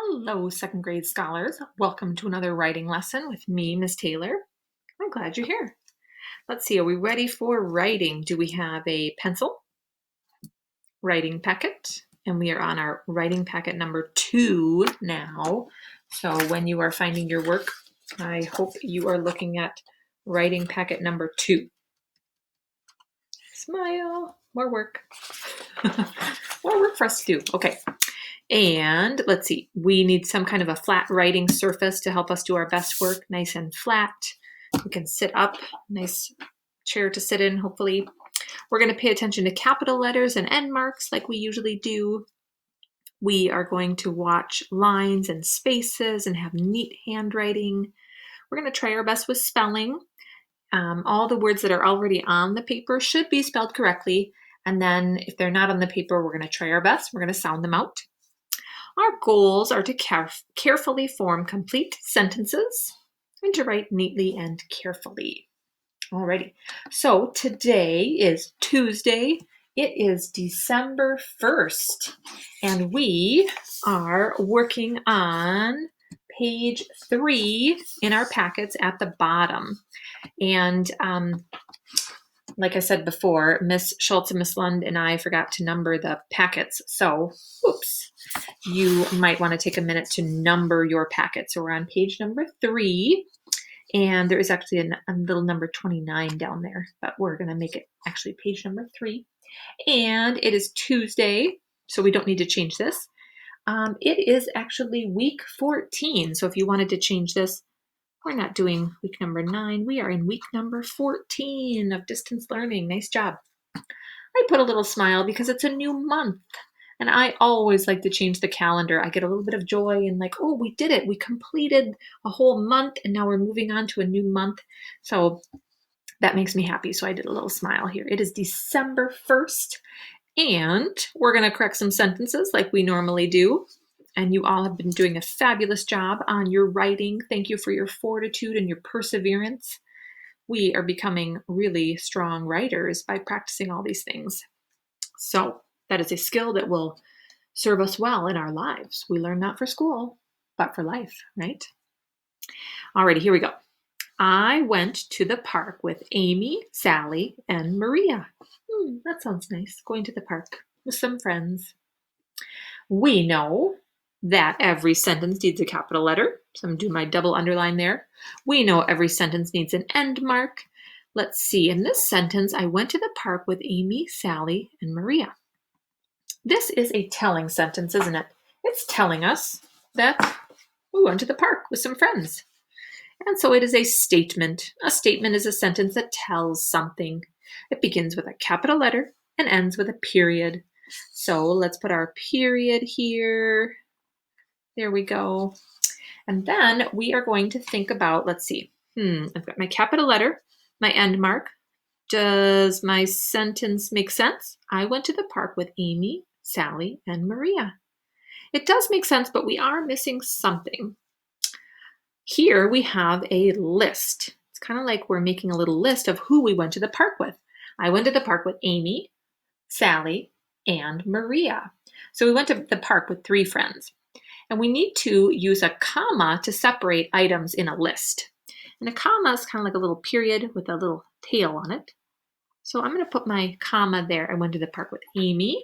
Hello, second grade scholars. Welcome to another writing lesson with me, Miss Taylor. I'm glad you're here. Let's see, are we ready for writing? Do we have a pencil, writing packet? And we are on our writing packet number 2 now. So when you are finding your work, I hope you are looking at writing packet number 2. Smile, more work. More work for us to do. Okay. And let's see, we need some kind of a flat writing surface to help us do our best work, nice and flat. We can sit up, nice chair to sit in, hopefully. We're going to pay attention to capital letters and end marks like we usually do. We are going to watch lines and spaces and have neat handwriting. We're going to try our best with spelling. All the words that are already on the paper should be spelled correctly. And then if they're not on the paper, we're going to try our best. We're going to sound them out. Our goals are to carefully form complete sentences and to write neatly and carefully. Alrighty, so today is Tuesday. It is December 1st, and we are working on page 3 in our packets at the bottom. And like I said before, Miss Schultz and Miss Lund and I forgot to number the packets. So, oops, you might want to take a minute to number your packet. So we're on page number 3, and there is actually a little number 29 down there, but we're going to make it actually page number 3. And it is Tuesday, so we don't need to change this. It is actually week 14. So if you wanted to change this, we're not doing week number 9. We are in week number 14 of distance learning. Nice job. I put a little smile because it's a new month. And I always like to change the calendar. I get a little bit of joy and like, oh, we did it. We completed a whole month and now we're moving on to a new month. So that makes me happy. So I did a little smile here. It is December 1st and we're going to correct some sentences like we normally do. And you all have been doing a fabulous job on your writing. Thank you for your fortitude and your perseverance. We are becoming really strong writers by practicing all these things. So that is a skill that will serve us well in our lives. We learn not for school, but for life, right? Alrighty, here we go. I went to the park with Amy, Sally, and Maria. That sounds nice, going to the park with some friends. We know that every sentence needs a capital letter. So I'm going to do my double underline there. We know every sentence needs an end mark. Let's see. In this sentence, I went to the park with Amy, Sally, and Maria. This is a telling sentence, isn't it? It's telling us that we went to the park with some friends. And so it is a statement. A statement is a sentence that tells something. It begins with a capital letter and ends with a period. So let's put our period here. There we go. And then we are going to think about, let's see. I've got my capital letter, my end mark. Does my sentence make sense? I went to the park with Amy, Sally, and Maria. It does make sense, but we are missing something. Here we have a list. It's kind of like we're making a little list of who we went to the park with. I went to the park with Amy, Sally, and Maria. So we went to the park with 3 friends. And we need to use a comma to separate items in a list. And a comma is kind of like a little period with a little tail on it. So I'm going to put my comma there. I went to the park with Amy,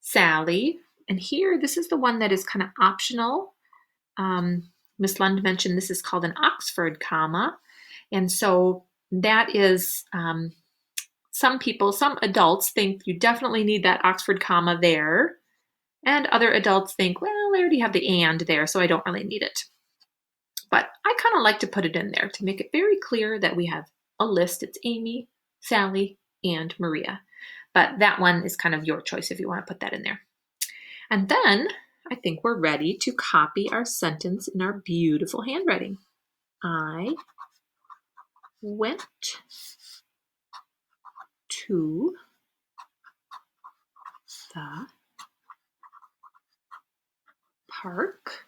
Sally, and here, this is the one that is kind of optional. Miss Lund mentioned this is called an Oxford comma. And so that is, some adults think you definitely need that Oxford comma there. And other adults think, well, I already have the and there, so I don't really need it. But I kind of like to put it in there to make it very clear that we have a list. It's Amy, Sally, and Maria. But that one is kind of your choice if you want to put that in there. And then I think we're ready to copy our sentence in our beautiful handwriting. I went to the park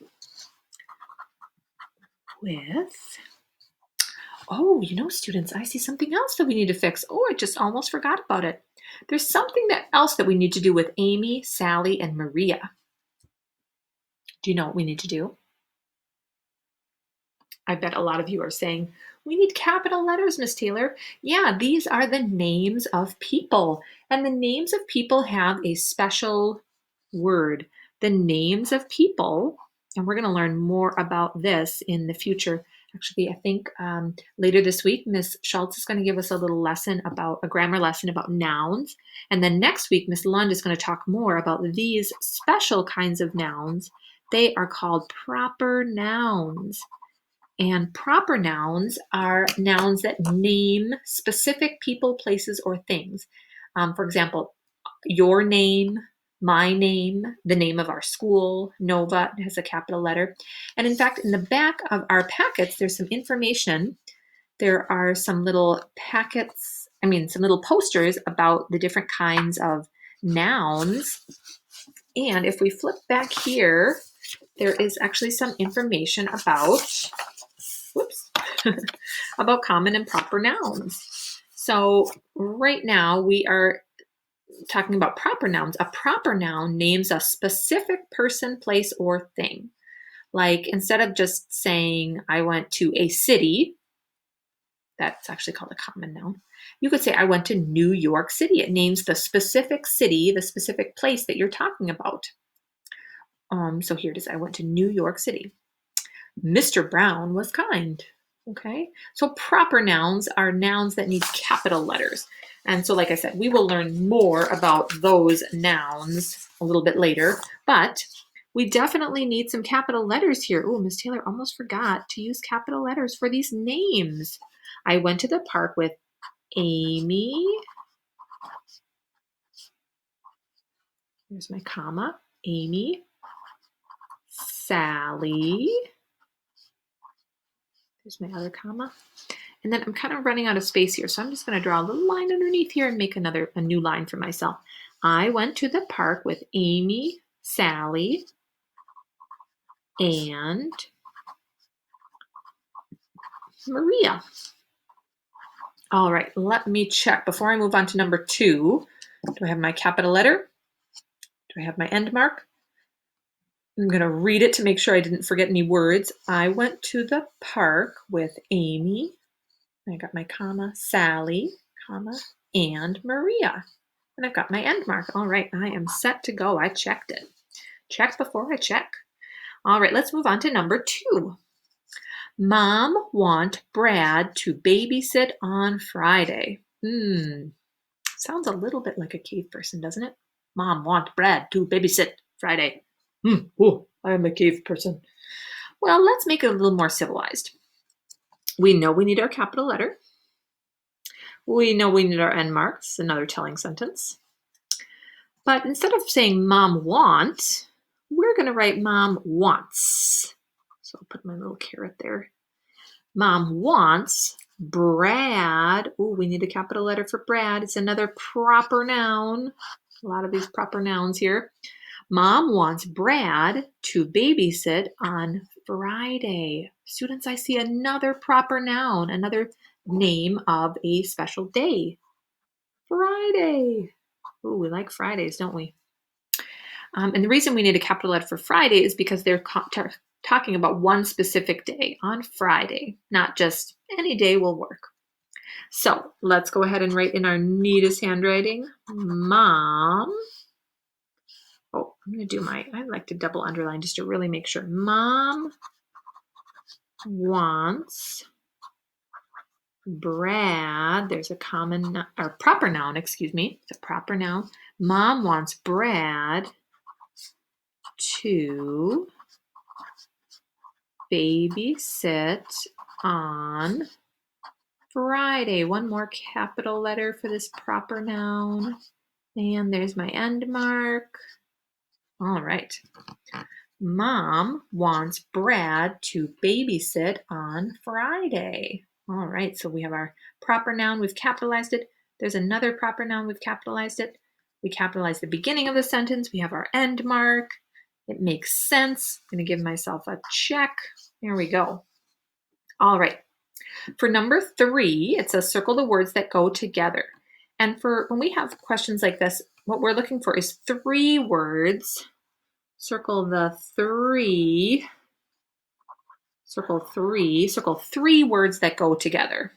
with, students, I see something else that we need to fix. Oh, I just almost forgot about it. There's something else that we need to do with Amy, Sally, and Maria. Do you know what we need to do? I bet a lot of you are saying, we need capital letters, Miss Taylor. Yeah, these are the names of people. And the names of people have a special word. The names of people, and we're going to learn more about this in the future. Actually, I think later this week, Miss Schultz is going to give us a little lesson about a grammar lesson about nouns. And then next week, Miss Lund is going to talk more about these special kinds of nouns. They are called proper nouns. And proper nouns are nouns that name specific people, places, or things. For example, your name, my name, the name of our school, Nova has a capital letter. And in fact, in the back of our packets, there's some information. There are some little some little posters about the different kinds of nouns. And if we flip back here, there is actually some information about about common and proper nouns. So right now we are talking about proper nouns. A proper noun names a specific person, place, or thing. Like instead of just saying, I went to a city, that's actually called a common noun. You could say, I went to New York City. It names the specific city, the specific place that you're talking about. So here it is. I went to New York City. Mr. Brown was kind. Okay, so proper nouns are nouns that need capital letters. And so, like I said, we will learn more about those nouns a little bit later, but we definitely need some capital letters here. Oh, Miss Taylor almost forgot to use capital letters for these names. I went to the park with Amy. Here's my comma. Amy, Sally. There's my other comma. And then I'm kind of running out of space here, so I'm just going to draw a little line underneath here and make a new line for myself. I went to the park with Amy, Sally, and Maria. All right, let me check. Before I move on to number 2, do I have my capital letter? Do I have my end mark? I'm going to read it to make sure I didn't forget any words. I went to the park with Amy. I got my comma, Sally, comma, and Maria. And I've got my end mark. All right, I am set to go. I checked it. Check before I check. All right, let's move on to number 2. Mom want Brad to babysit on Friday. Sounds a little bit like a cave person, doesn't it? Mom want Brad to babysit Friday. Oh, I am a cave person. Well, let's make it a little more civilized. We know we need our capital letter. We know we need our end marks, another telling sentence. But instead of saying mom want, we're going to write mom wants. So I'll put my little caret there. Mom wants Brad. Oh, we need a capital letter for Brad. It's another proper noun. A lot of these proper nouns here. Mom wants Brad to babysit on Friday. Students, I see another proper noun, another name of a special day. Friday. Ooh, we like Fridays, don't we? And the reason we need a capital letter for Friday is because they're talking about one specific day on Friday, not just any day will work. So let's go ahead and write in our neatest handwriting, Mom. Oh, I'm going to do I like to double underline just to really make sure. Mom wants Brad. There's a common or proper noun, excuse me. It's a proper noun. Mom wants Brad to babysit on Friday. One more capital letter for this proper noun. And there's my end mark. All right. Mom wants Brad to babysit on Friday. All right, so we have our proper noun. We've capitalized it. There's another proper noun. We've capitalized it. We capitalized the beginning of the sentence. We have our end mark. It makes sense. I'm going to give myself a check. There we go. All right. For number 3, it says circle the words that go together. And for when we have questions like this, what we're looking for is 3 words. Circle the three. Circle three words that go together.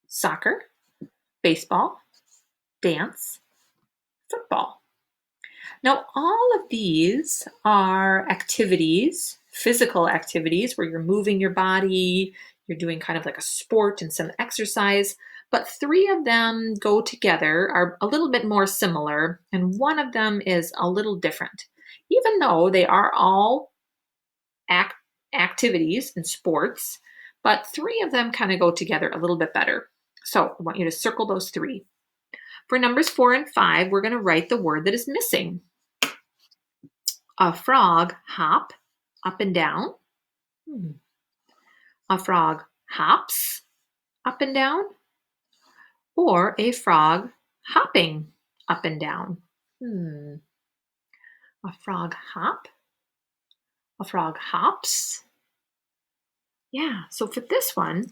Soccer, baseball, dance, football. Now, all of these are activities, physical activities, where you're moving your body, you're doing kind of like a sport and some exercise, but three of them go together, are a little bit more similar, and one of them is a little different. Even though they are all activities and sports, but three of them kind of go together a little bit better. So I want you to circle those three. For numbers 4 and 5, we're going to write the word that is missing. A frog hop up and down. A frog hops up and down. Or a frog hopping up and down. A frog hop. A frog hops. Yeah, so for this one,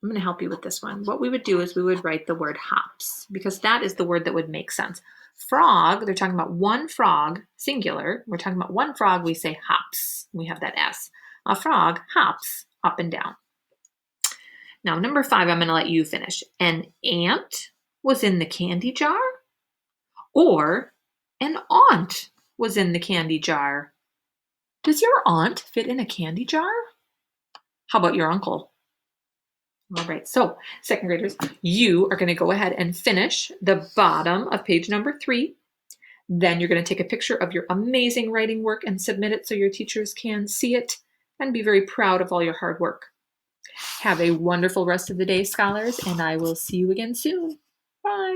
I'm going to help you with this one. What we would do is we would write the word hops, because that is the word that would make sense. Frog, they're talking about one frog, singular. We're talking about one frog, we say hops. We have that S. A frog hops up and down. Now, number 5, I'm going to let you finish. An ant was in the candy jar, or an aunt was in the candy jar. Does your aunt fit in a candy jar? How about your uncle? All right, so second graders, you are going to go ahead and finish the bottom of page number 3. Then you're going to take a picture of your amazing writing work and submit it so your teachers can see it and be very proud of all your hard work. Have a wonderful rest of the day, scholars, and I will see you again soon. Bye.